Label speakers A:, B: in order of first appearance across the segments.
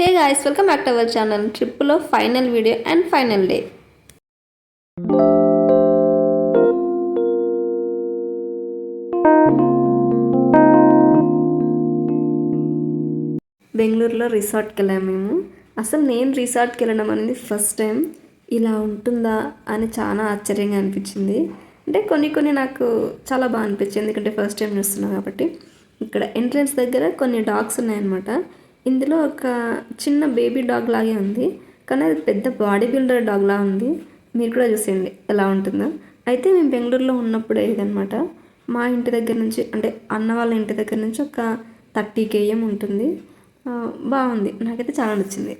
A: Hey guys, welcome back to our channel. ట్రిప్లో final video and final day. బెంగళూరులో రిసార్ట్కి వెళ్ళాము మేము. అసలు నేను రిసార్ట్కి వెళ్ళడం అనేది ఫస్ట్ టైం. ఇలా ఉంటుందా అని చాలా ఆశ్చర్యంగా అనిపించింది. అంటే కొన్ని నాకు చాలా బాగా అనిపించింది, ఎందుకంటే ఫస్ట్ టైం చూస్తున్నాను కాబట్టి. ఇక్కడ ఎంట్రన్స్ దగ్గర కొన్ని డాగ్స్ ఉన్నాయన్నమాట. ఇందులో ఒక చిన్న బేబీ డాగ్ లాగే ఉంది, కానీ అది పెద్ద బాడీ బిల్డర్ డాగ్ లా ఉంది. మీరు కూడా చూసేయండి ఎలా ఉంటుందో. అయితే మేము బెంగళూరులో ఉన్నప్పుడు ఇదనమాట. మా ఇంటి దగ్గర నుంచి, అంటే అన్న వాళ్ళ ఇంటి దగ్గర నుంచి ఒక 30 km ఉంటుంది. బాగుంది, నాకైతే చాలా నచ్చింది.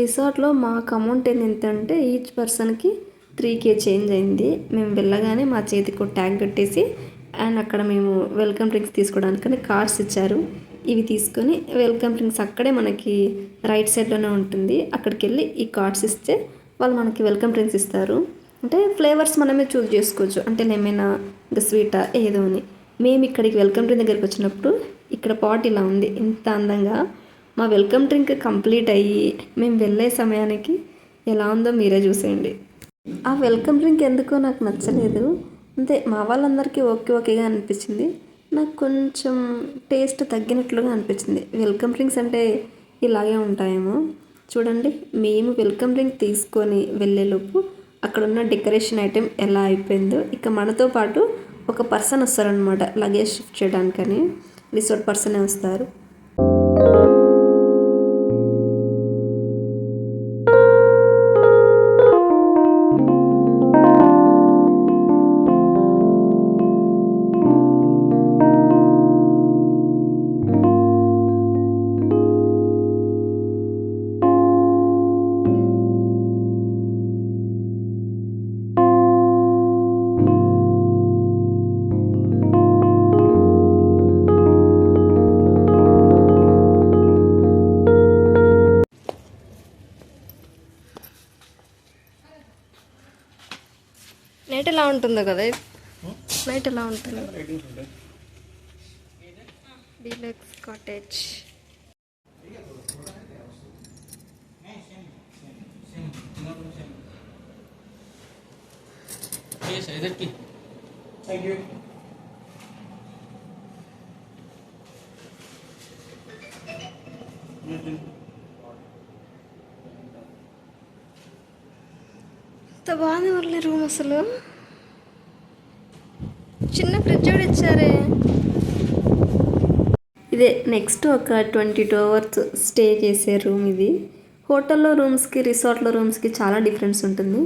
A: రిసార్ట్లో మాకు అమౌంట్ ఏంటంటే ఈచ్ పర్సన్కి 3K చేంజ్ అయింది. మేము వెళ్ళగానే మా చేతికి ఒక ట్యాగ్ కట్టేసి అండ్ అక్కడ మేము వెల్కమ్ డ్రింక్స్ తీసుకోవడానికి కార్డ్స్ ఇచ్చారు. ఇవి తీసుకొని వెల్కమ్ డ్రింక్స్ అక్కడే మనకి రైట్ సైడ్లోనే ఉంటుంది. అక్కడికి వెళ్ళి ఈ కార్డ్స్ ఇస్తే వాళ్ళు మనకి వెల్కమ్ డ్రింక్స్ ఇస్తారు. అంటే ఫ్లేవర్స్ మనమే చూస్ చేసుకోవచ్చు, అంటే లెమనా ఇంకా స్వీటా ఏదో అని. మేము ఇక్కడికి వెల్కమ్ డ్రింక్ దగ్గరికి వచ్చినప్పుడు ఇక్కడ పాట్ ఇలా ఉంది, ఇంత అందంగా. మా వెల్కమ్ డ్రింక్ కంప్లీట్ అయ్యి మేము వెళ్ళే సమయానికి ఎలా ఉందో మీరే చూసేయండి. ఆ వెల్కమ్ డ్రింక్ ఎందుకో నాకు నచ్చలేదు. అంతే, మా వాళ్ళందరికీ ఓకేగా అనిపించింది. నాకు కొంచెం టేస్ట్ తగ్గినట్లుగా అనిపించింది. వెల్కమ్ డ్రింక్స్ అంటే ఇలాగే ఉంటాయేమో. చూడండి, మేము వెల్కమ్ డ్రింక్ తీసుకొని వెళ్ళేలోపు అక్కడ ఉన్న డెకరేషన్ ఐటెం ఎలా అయిపోయిందో. ఇక మనతో పాటు ఒక పర్సన్ వస్తారనమాట లగేజ్ షిఫ్ట్ చేయడానికని. రిసార్ట్ పర్సనే వస్తారు. నైట్ ఎలా ఉంటుందో కదా, నైట్ ఎలా ఉంటుంది. Deluxe cottage. ఎంత బాగుంది వాళ్ళ రూమ్. అసలు చిన్న ఫ్రిడ్జ్ కూడా ఇచ్చారే. ఇదే నెక్స్ట్ ఒక 22 hours స్టే చేసే రూమ్ ఇది. హోటల్లో రూమ్స్కి రిసార్ట్లో రూమ్స్కి చాలా డిఫరెన్స్ ఉంటుంది.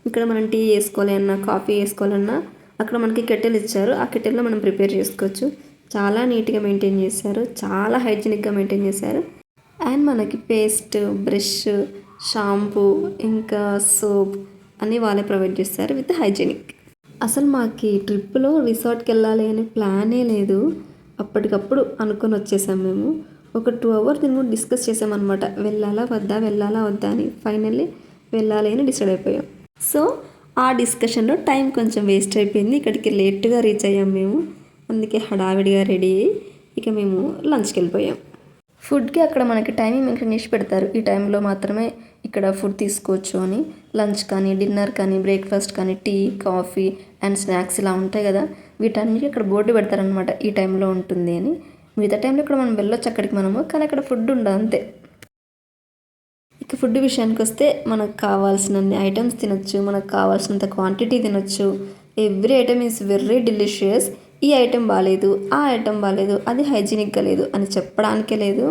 A: ఇక్కడ మనం టీ వేసుకోవాలన్నా కాఫీ వేసుకోవాలన్నా అక్కడ మనకి కెటిల్ ఇచ్చారు. ఆ కెటిల్లో మనం ప్రిపేర్ చేసుకోవచ్చు. చాలా నీట్గా మెయింటైన్ చేశారు, చాలా హైజీనిక్గా మెయింటైన్ చేశారు. అండ్ మనకి పేస్ట్, బ్రష్, షాంపూ ఇంకా సోప్ అన్నీ వాళ్ళే ప్రొవైడ్ చేస్తారు విత్ హైజీనిక్. అసలు మాకు ట్రిప్లో రిసార్ట్కి వెళ్ళాలి అని ప్లానే లేదు. అప్పటికప్పుడు అనుకొని వచ్చేసాం మేము. ఒక 2 hours నేను డిస్కస్ చేసామన్నమాట, వెళ్ళాలా వద్దా అని. ఫైనల్లీ వెళ్ళాలి అని డిసైడ్ అయిపోయాం. సో ఆ డిస్కషన్లో టైం కొంచెం వేస్ట్ అయిపోయింది. ఇక్కడికి లేట్గా రీచ్ అయ్యాం మేము. అందుకే హడావిడిగా రెడీ అయ్యి ఇక మేము లంచ్కి వెళ్ళిపోయాం. ఫుడ్కి అక్కడ మనకి టైమింగ్ మెన్షన్ చేసి పెడతారు, ఈ టైంలో మాత్రమే ఇక్కడ ఫుడ్ తీసుకోవచ్చు అని. లంచ్ కానీ, డిన్నర్ కానీ, బ్రేక్ఫాస్ట్ కానీ, టీ, కాఫీ అండ్ స్నాక్స్ ఇలా ఉంటాయి కదా, వీటన్నిటికీ ఇక్కడ బోర్డు పెడతారనమాట, ఈ టైంలో ఉంటుంది అని. మిగతా టైంలో ఇక్కడ మనం వెళ్ళొచ్చు అక్కడికి మనము, కానీ అక్కడ ఫుడ్ ఉండదు అంతే. ఇక ఫుడ్ విషయానికి వస్తే మనకు కావాల్సినన్ని ఐటమ్స్ తినొచ్చు, మనకు కావాల్సినంత క్వాంటిటీ తినొచ్చు. Every item is very delicious. ఈ ఐటెం బాగాలేదు, ఆ ఐటెం బాగాలేదు, అది హైజీనిక్గా లేదు అని చెప్పడానికే లేదు.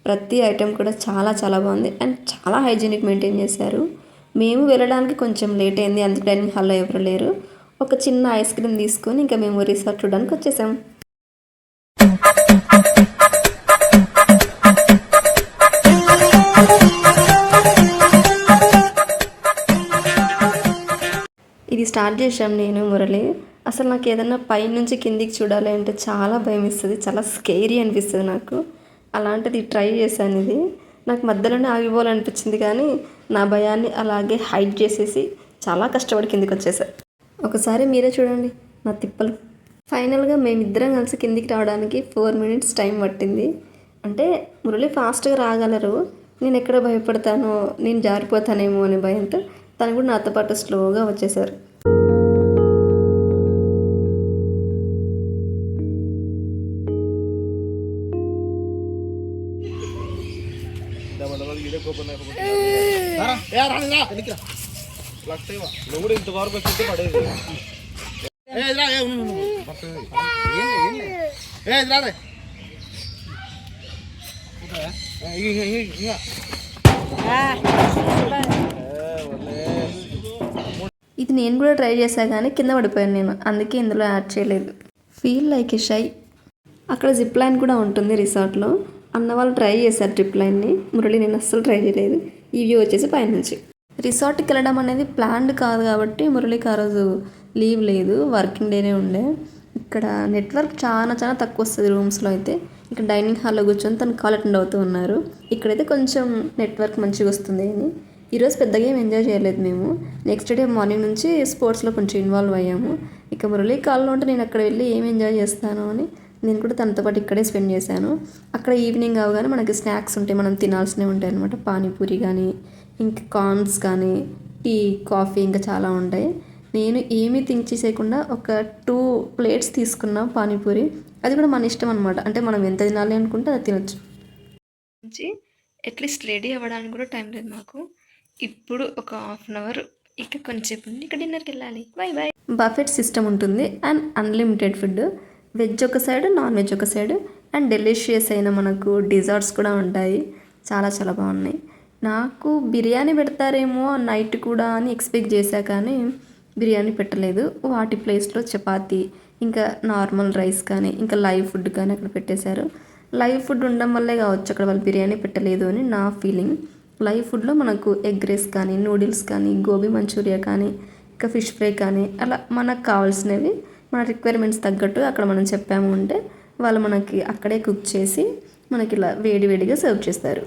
A: ప్రతి ఐటెం కూడా చాలా చాలా బాగుంది అండ్ చాలా హైజీనిక్ మెయింటైన్ చేశారు. మేము వెళ్ళడానికి కొంచెం లేట్ అయింది, అందుకు డైనింగ్ హాల్లో ఎవరు లేరు. ఒక చిన్న ఐస్ క్రీమ్ తీసుకొని ఇంకా మేము రిసార్ట్ చూడడానికి వచ్చేసాం. ఇది స్టార్ట్ చేసాం నేను మురళి. అసలు నాకు ఏదన్నా పైనుంచి కిందికి చూడాలి అంటే చాలా భయం ఇస్తుంది, చాలా స్కేరీ అనిపిస్తుంది నాకు. అలాంటిది ట్రై చేశాను. ఇది నాకు మధ్యలోనే ఆగిపోవాలనిపించింది కానీ నా భయాన్ని అలాగే హైడ్ చేసేసి చాలా కష్టపడి కిందికి వచ్చేసాను. ఒకసారి మీరే చూడండి నా తిప్పలు. ఫైనల్గా మేమిద్దరం కలిసి కిందికి రావడానికి 4 minutes టైం పట్టింది. అంటే మురళి ఫాస్ట్గా రాగలరు, నేను ఎక్కడ భయపడతానో, నేను జారిపోతానేమో అనే భయంతో తను కూడా నాతో పాటు స్లోగా వచ్చేసారు. ఇది నేను కూడా ట్రై చేశాను కానీ కింద పడిపోయాను నేను, అందుకే ఇందులో యాడ్ చేయలేదు. ఫీల్ లైక్ ఏ షై. అక్కడ జిప్ లైన్ కూడా ఉంటుంది రిసార్ట్లో. అన్న వాళ్ళు ట్రై చేశారు జిప్ లైన్ని, మురళి నేను అస్సలు ట్రై చేయలేదు. ఈ వ్యూ వచ్చేసి పైనుంచి. రిసార్ట్కి వెళ్ళడం అనేది ప్లాన్డ్ కాదు కాబట్టి మురళికి ఆ రోజు లీవ్ లేదు, వర్కింగ్ డేనే ఉండే. ఇక్కడ నెట్వర్క్ చాలా చాలా తక్కువ వస్తుంది రూమ్స్లో అయితే. ఇక్కడ డైనింగ్ హాల్లో కూర్చొని తను కాల్ అటెండ్ అవుతూ ఉన్నారు. ఇక్కడైతే కొంచెం నెట్వర్క్ మంచిగా వస్తుంది అని. ఈరోజు పెద్దగా ఏం ఎంజాయ్ చేయలేదు మేము. నెక్స్ట్ డే మార్నింగ్ నుంచి స్పోర్ట్స్లో కొంచెం ఇన్వాల్వ్ అయ్యాము. ఇక మురళి కాల్లో ఉంటే నేను అక్కడ వెళ్ళి ఏం ఎంజాయ్ చేస్తాను అని నేను కూడా తనతో పాటు ఇక్కడే స్పెండ్ చేశాను. అక్కడ ఈవినింగ్ అవగానే మనకి స్నాక్స్ ఉంటాయి, మనం తినాల్సినవి ఉంటాయి అనమాట. పానీపూరి కానీ, ఇంకా కార్న్స్ కానీ, టీ, కాఫీ ఇంకా చాలా ఉంటాయి. నేను ఏమీ థింక్ చేసేయకుండా ఒక 2 plates తీసుకున్నా పానీపూరి. అది కూడా మన ఇష్టం అనమాట, అంటే మనం ఎంత తినాలి అనుకుంటే అది తినొచ్చు. అట్లీస్ట్ రెడీ అవ్వడానికి కూడా టైం లేదు మాకు. ఇప్పుడు ఒక 1/2 hour ఇక కొంచెంసేపు ఉండి ఇక డిన్నర్కి వెళ్ళాలి. Bye bye. బఫెట్ సిస్టమ్ ఉంటుంది అండ్ అన్లిమిటెడ్ ఫుడ్. వెజ్ ఒక సైడ్, నాన్ వెజ్ ఒక సైడ్ అండ్ డెలిషియస్ అయిన మనకు డిజర్ట్స్ కూడా ఉంటాయి. చాలా చాలా బాగున్నాయి. నాకు బిర్యానీ పెడతారేమో నైట్ కూడా అని ఎక్స్పెక్ట్ చేశా కానీ బిర్యానీ పెట్టలేదు. వాటి ప్లేస్లో చపాతీ, ఇంకా నార్మల్ రైస్ కానీ, ఇంకా లైవ్ ఫుడ్ కానీ అక్కడ పెట్టేశారు. లైవ్ ఫుడ్ ఉండడం వల్లే కావచ్చు అక్కడ వాళ్ళు బిర్యానీ పెట్టలేదు అని నా ఫీలింగ్. లైవ్ ఫుడ్లో మనకు ఎగ్ రైస్ కానీ, నూడిల్స్ కానీ, గోబీ మంచూరియా కానీ, ఇంకా ఫిష్ ఫ్రై కానీ, అలా మనకు కావాల్సినవి మన రిక్వైర్మెంట్స్ తగ్గట్టు అక్కడ మనం చెప్పాము అంటే వాళ్ళు మనకి అక్కడే కుక్ చేసి మనకి ఇలా వేడివేడిగా సర్వ్ చేస్తారు.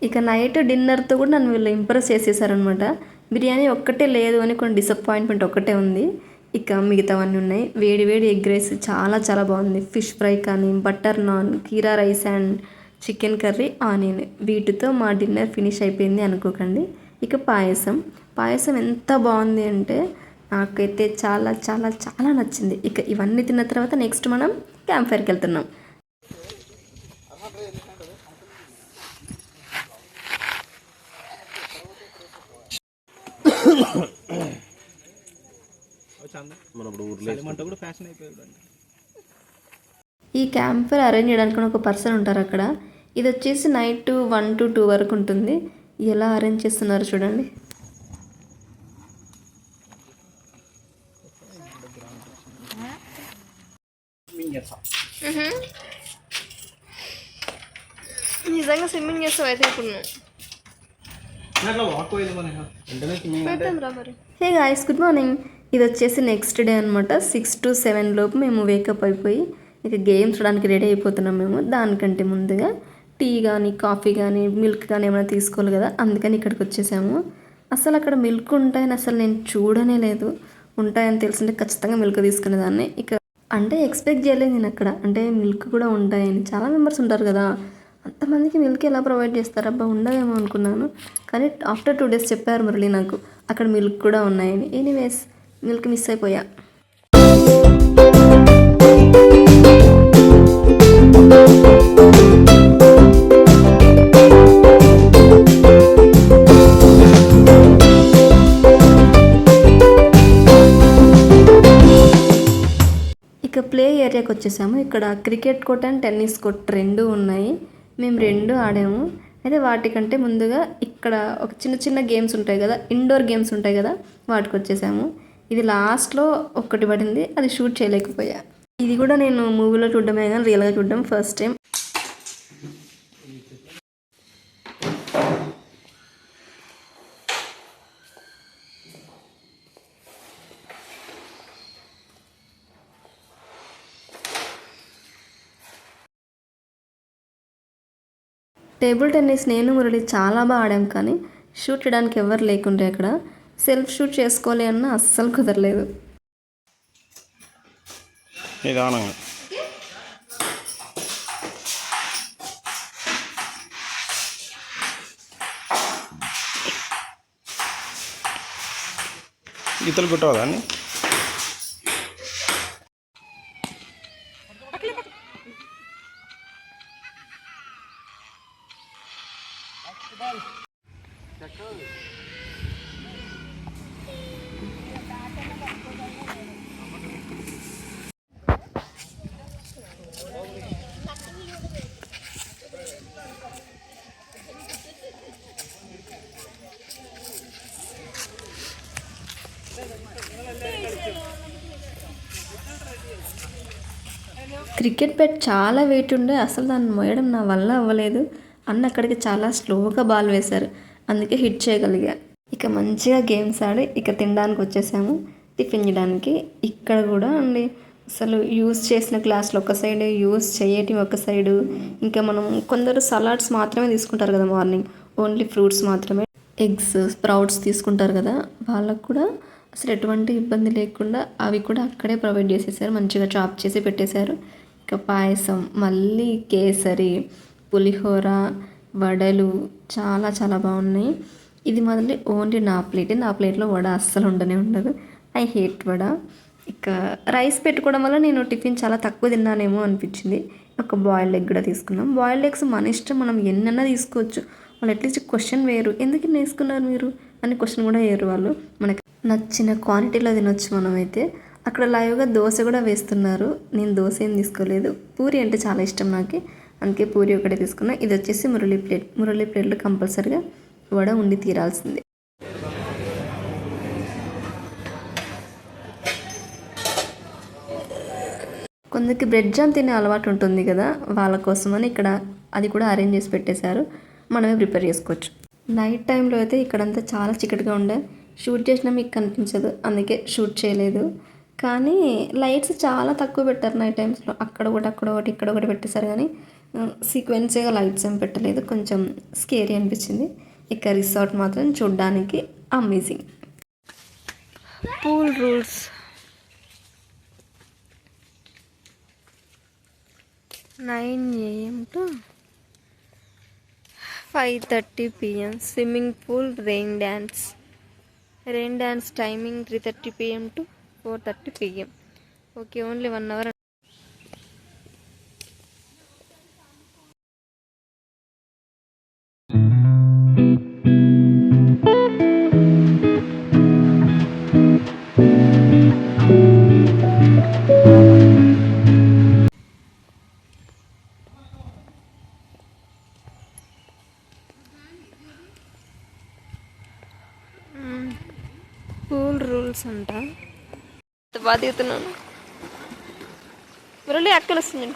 A: ఇక నైట్ డిన్నర్తో కూడా నన్ను వీళ్ళు ఇంప్రెస్ చేసేసారనమాట. బిర్యానీ ఒక్కటే లేదు అని కొన్ని డిసప్పాయింట్మెంట్ ఒక్కటే ఉంది, ఇక మిగతావన్నీ ఉన్నాయి. వేడి వేడి ఎగ్ రైస్ చాలా చాలా బాగుంది. ఫిష్ ఫ్రై కానీ, బటర్ నాన్, కీరా rice and chicken curry, onion, వీటితో మా డిన్నర్ ఫినిష్ అయిపోయింది అనుకోకండి. ఇక పాయసం ఎంత బాగుంది అంటే నాకైతే చాలా చాలా చాలా నచ్చింది. ఇక ఇవన్నీ తిన్న తర్వాత నెక్స్ట్ మనం క్యాంప్ ఫైర్కి వెళ్తున్నాం. ఈ క్యాంప్ ఫైర్ అరేంజ్ చేయడానికి ఒక పర్సన్ ఉంటారు అక్కడ. ఇది వచ్చేసి నైట్ 1 to 2 వరకు ఉంటుంది. ఎలా అరేంజ్ చేస్తున్నారు చూడండి. నిజంగా స్విమ్మింగ్ చేస్తావు అయితే ఇప్పుడు. Hey guys, good morning. ఇది వచ్చేసి నెక్స్ట్ డే అనమాట. 6 to 7 లోపు మేము వేకప్ అయిపోయి ఇక గేమ్స్ చూడడానికి రెడీ అయిపోతున్నాం. మేము దానికంటే ముందుగా టీ కానీ, కాఫీ కానీ, మిల్క్ కానీ ఏమైనా తీసుకోవాలి కదా, అందుకని ఇక్కడికి వచ్చేసాము. అసలు అక్కడ మిల్క్ ఉంటాయని అసలు నేను చూడనే లేదు. ఉంటాయని తెలిసింటే ఖచ్చితంగా మిల్క్ తీసుకునేదాన్ని. ఇక అంటే ఎక్స్పెక్ట్ చేయలేదు నేను అక్కడ అంటే మిల్క్ కూడా ఉంటాయని. చాలా మెంబర్స్ ఉంటారు కదా, అంతమందికి మిల్క్ ఎలా ప్రొవైడ్ చేస్తారు, అబ్బా ఉండదేమో అనుకున్నాను. కానీ ఆఫ్టర్ 2 days చెప్పారు మురళి నాకు అక్కడ మిల్క్ కూడా ఉన్నాయని. ఎనీవేస్ మిల్క్ మిస్ అయిపోయా. ఏరియాకి వచ్చేసాము. ఇక్కడ cricket court and tennis court రెండు ఉన్నాయి. మేము రెండు ఆడాము. అయితే వాటికంటే ముందుగా ఇక్కడ ఒక చిన్న చిన్న గేమ్స్ ఉంటాయి కదా, ఇండోర్ గేమ్స్ ఉంటాయి కదా, వాటికి వచ్చేసాము. ఇది లాస్ట్లో ఒక్కటి పడింది, అది షూట్ చేయలేకపోయా. ఇది కూడా నేను మూవీలో చూడడమే కానీ రియల్గా చూడడం ఫస్ట్ టైం. టేబుల్ టెన్నిస్ నేను మురళి చాలా బాగా ఆడాం, కానీ షూట్ చేయడానికి ఎవరు లేకుండే అక్కడ. సెల్ఫ్ షూట్ చేసుకోవాలి అన్న అస్సలు కుదరలేదు.
B: ఈతలు కుట్టవదాన్ని
A: క్రికెట్ బ్యాట్ చాలా వెయిట్ ఉండే, అసలు దాన్ని మోయడం నా వల్ల అవ్వలేదు. అన్న అక్కడికి చాలా స్లోగా బాల్ వేశారు, అందుకే హిట్ చేయగలిగా. ఇక మంచిగా గేమ్స్ ఆడి ఇక తినడానికి వచ్చేసాము, టిఫిన్ చేయడానికి. ఇక్కడ కూడా అండి అసలు యూస్ చేసిన గ్లాసులు ఒక సైడ్, యూస్ చేయటం ఒక సైడు. ఇంకా మనం కొందరు సలాడ్స్ మాత్రమే తీసుకుంటారు కదా మార్నింగ్, ఓన్లీ ఫ్రూట్స్ మాత్రమే, ఎగ్స్ స్ప్రౌట్స్ తీసుకుంటారు కదా, వాళ్ళకు కూడా అసలు ఎటువంటి ఇబ్బంది లేకుండా అవి కూడా అక్కడే ప్రొవైడ్ చేసేసారు, మంచిగా చాప్ చేసి పెట్టేశారు. ఇక పాయసం, మళ్ళీ కేసరి, పులిహోర, వడలు చాలా చాలా బాగున్నాయి. ఇది మళ్ళీ ఓన్లీ నా ప్లేట్లో వడ అస్సలు ఉండదు. I hate vada. ఇక రైస్ పెట్టుకోవడం వల్ల నేను టిఫిన్ చాలా తక్కువ తిన్నానేమో అనిపించింది. ఒక బాయిల్డ్ ఎగ్ కూడా తీసుకున్నాం. బాయిల్డ్ ఎగ్స్ మన ఇష్టం, మనం ఎన్నైనా తీసుకోవచ్చు. వాళ్ళు అట్లీస్ట్ క్వశ్చన్ వేయరు, ఎందుకు ఇన్ని వేసుకున్నారు మీరు అని క్వశ్చన్ కూడా వేయరు వాళ్ళు. మనకి నచ్చిన క్వాంటిటీలో తినొచ్చు మనమైతే. అక్కడ లైవ్గా దోశ కూడా వేస్తున్నారు. నేను దోశ ఏం తీసుకోలేదు, పూరి అంటే చాలా ఇష్టం నాకు, అందుకే పూరి ఒకటే తీసుకున్నా. ఇది వచ్చేసి మురళి ప్లేట్లో కంపల్సరిగా వడ ఉండి తీరాల్సిందే. కొందరికి బ్రెడ్ జామ్ తినే అలవాటు ఉంటుంది కదా, వాళ్ళ కోసమని ఇక్కడ అది కూడా అరేంజ్ చేసి పెట్టేశారు, మనమే ప్రిపేర్ చేసుకోవచ్చు. నైట్ టైంలో అయితే ఇక్కడంతా చాలా చీకటిగా ఉండే, షూట్ చేసినా మీకు కనిపించదు, అందుకే షూట్ చేయలేదు. కానీ లైట్స్ చాలా తక్కువ పెట్టారు నైట్ టైమ్స్లో, అక్కడ ఒకటి ఇక్కడ ఒకటి పెట్టేశారు, కానీ సీక్వెన్స్గా లైట్స్ ఏం పెట్టలేదు, కొంచెం స్కేరీ అనిపించింది. ఇక రిసార్ట్ మాత్రం చూడడానికి amazing. Pool rules 9 AM to 5:30 PM. Swimming pool, rain dance timing 3:30 PM to 4:30 PM. Okay, only 1 hour. Pool rules అంట, బాగా దిగుతున్నాను. మురళి అక్కలు వస్తుంది.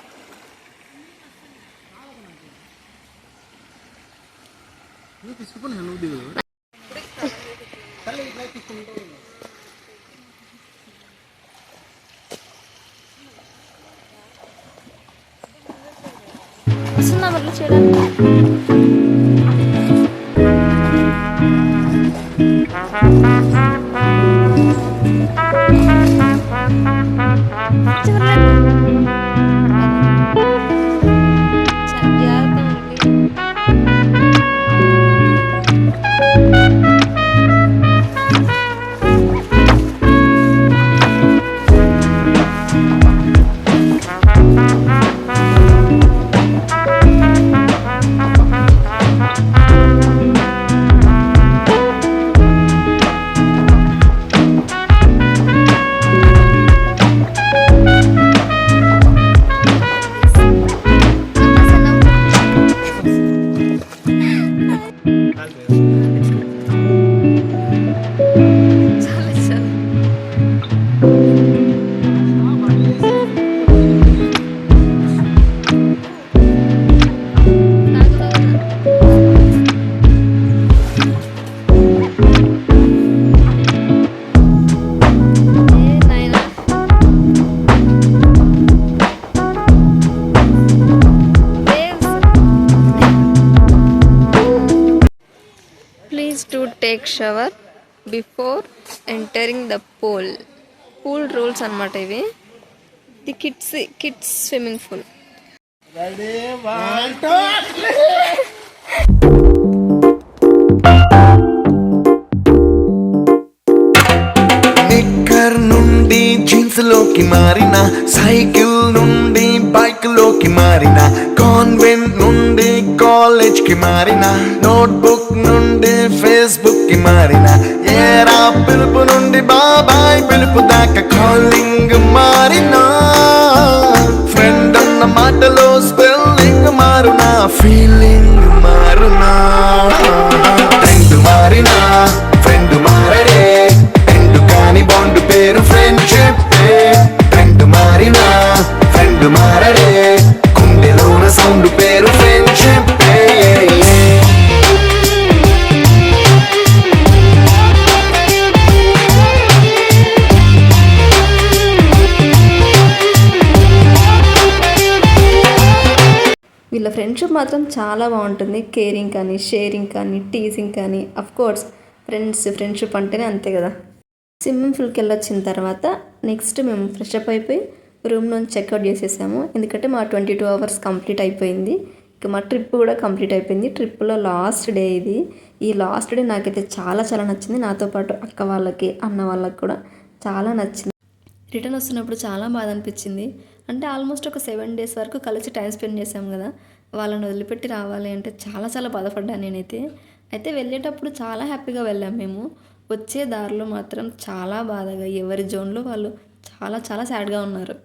A: వస్తుందా మురళి చేయడానికి? To take shower before entering the pool. Pool rules అన్నమాట ఇవి. ఇది కిడ్స్ స్విమ్మింగ్ పూల్.
B: నిక్కర్ నుండి జీన్స్ లోకి మారిన, సైకిల్ నుండి బైక్ లోకి మారిన, కాన్వెంట్ నుండి కాలేజ్ కి మారిన, నోట్బుక్ నుండి ఫేస్బుక్ కి మారిన, ఏరా పిలుపు నుండి బాబాయ్ పిలుపు దాకా కాలింగ్ మారిన, ఫ్రెండ్ అన్న మాటలో స్పెల్లింగ్ మారునా, ఫీలింగ్ మారునా, ట్రెండ్ మారినా ఫ్రెండ్ మారడే, ట్రెండ్ కాని బాండ్ పేరు ఫ్రెండ్షిప్. ట్రెండ్ మారినా ఫ్రెండ్ మారడే, గుండెలోన సౌండ్ పేరు ఫ్రెండ్షిప్.
A: వీళ్ళ ఫ్రెండ్షిప్ మాత్రం చాలా బాగుంటుంది. కేరింగ్ కానీ, షేరింగ్ కానీ, టీజింగ్ కానీ. కోర్స్ ఫ్రెండ్షిప్ అంటేనే అంతే కదా. స్విమ్మింగ్ పూల్కి వెళ్ళొచ్చిన తర్వాత నెక్స్ట్ మేము ఫ్రెష్ అప్ అయిపోయి రూమ్ నుంచి చెక్అవుట్ చేసేసాము. ఎందుకంటే మా 22 hours కంప్లీట్ అయిపోయింది. ఇక మా ట్రిప్ కూడా కంప్లీట్ అయిపోయింది. ట్రిప్లో లాస్ట్ డే ఇది. ఈ లాస్ట్ డే నాకైతే చాలా చాలా నచ్చింది. నాతో పాటు అక్క వాళ్ళకి, అన్న వాళ్ళకి కూడా చాలా నచ్చింది. రిటర్న్ వస్తున్నప్పుడు చాలా బాధ అనిపించింది. అంటే ఆల్మోస్ట్ ఒక 7 days వరకు కలిసి టైం స్పెండ్ చేసాం కదా. వాళ్ళని వదిలిపెట్టి రావాలి అంటే చాలా చాలా బాధపడ్డాను నేనైతే. అయితే వెళ్ళేటప్పుడు చాలా హ్యాపీగా వెళ్ళాం మేము. వచ్చే దారిలో మాత్రం చాలా బాధగా, ఎవరి జోన్లో వాళ్ళు చాలా చాలా సాడ్గా ఉన్నారు.